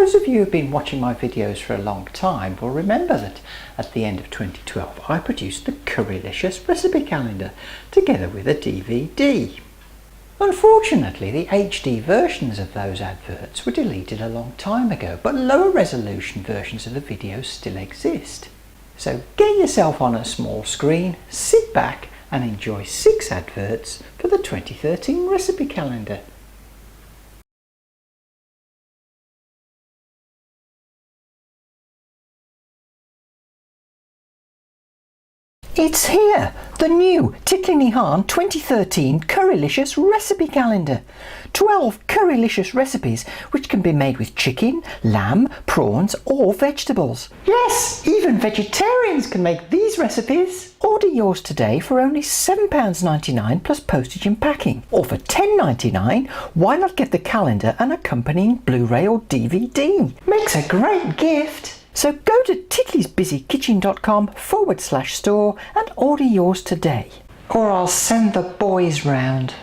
those of you who have been watching my videos for a long time will remember that at the end of 2012 I produced the Curry-licious recipe calendar together with a DVD. Unfortunately, the HD versions of those adverts were deleted a long time ago, but lower resolution versions of the videos still exist. So get yourself on a small screen, sit back and enjoy 6 adverts for the 2013 recipe calendar. It's here, the new Titli 2013 Curry-licious recipe calendar. 12 Curry-licious recipes which can be made with chicken, lamb, prawns or vegetables. Yes, even vegetarians can make these recipes. Order yours today for only £7.99 plus postage and packing. Or for £10.99, why not get the calendar and accompanying Blu-ray or DVD? Makes a great gift. So go to titlisbusykitchen.com/store and order yours today. Or I'll send the boys round.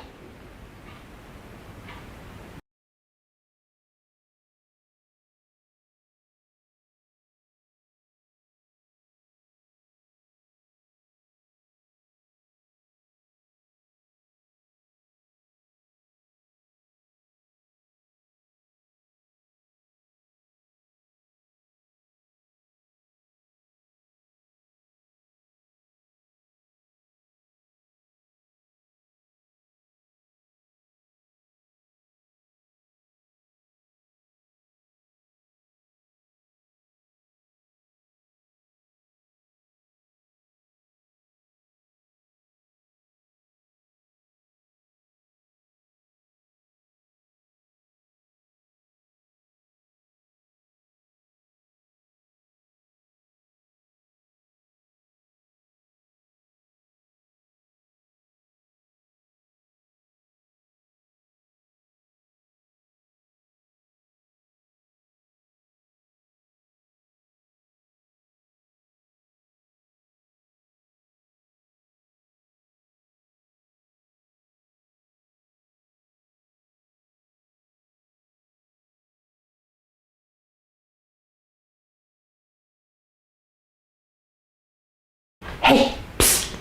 Hey, psst,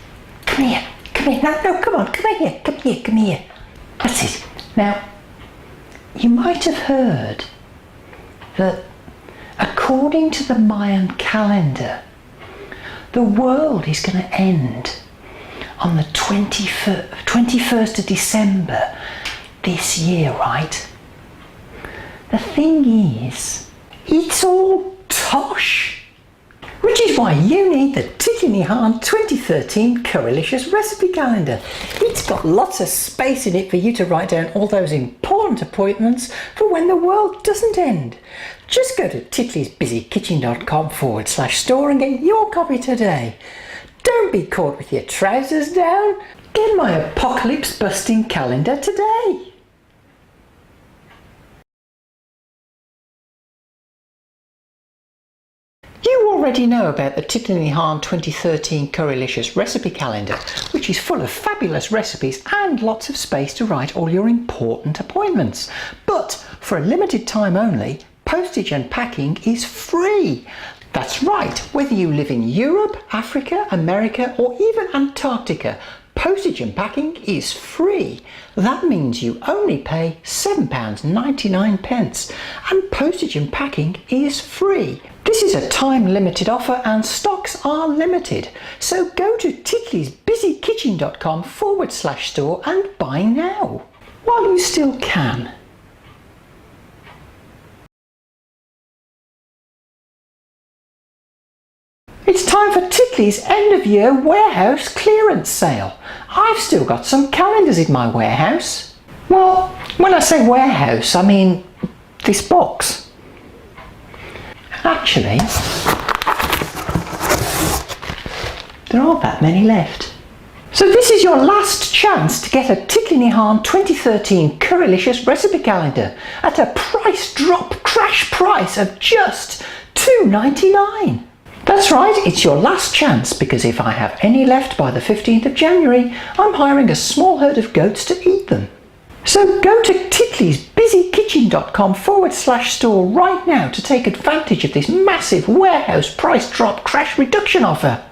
come here, no, come on, come here. That's it. Now, you might have heard that according to the Mayan calendar, the world is going to end on the 21st of December this year, right? The thing is, it's all tosh. Which is why you need the Titli 2013 Curry-licious recipe calendar. It's got lots of space in it for you to write down all those important appointments for when the world doesn't end. Just go to titlisbusykitchen.com/store and get your copy today. Don't be caught with your trousers down. Get my apocalypse busting calendar today. You already know about the Titli 2013 Curry-licious recipe calendar, which is full of fabulous recipes and lots of space to write all your important appointments. But for a limited time only, postage and packing is free. That's right, whether you live in Europe, Africa, America or even Antarctica, postage and packing is free. That means you only pay £7.99 and postage and packing is free. This is a time-limited offer and stocks are limited. So go to titlisbusykitchen.com/store and buy now, while you still can. It's time for Titli's end-of-year warehouse clearance sale. I've still got some calendars in my warehouse. Well, when I say warehouse, I mean this box. Actually, there aren't that many left. So this is your last chance to get a Titli 2013 Curry-licious recipe calendar at a price drop crash price of just £2.99. That's right, it's your last chance, because if I have any left by the 15th of January, I'm hiring a small herd of goats to eat them. So go to Titli's busykitchen.com/store right now to take advantage of this massive warehouse price drop crash reduction offer.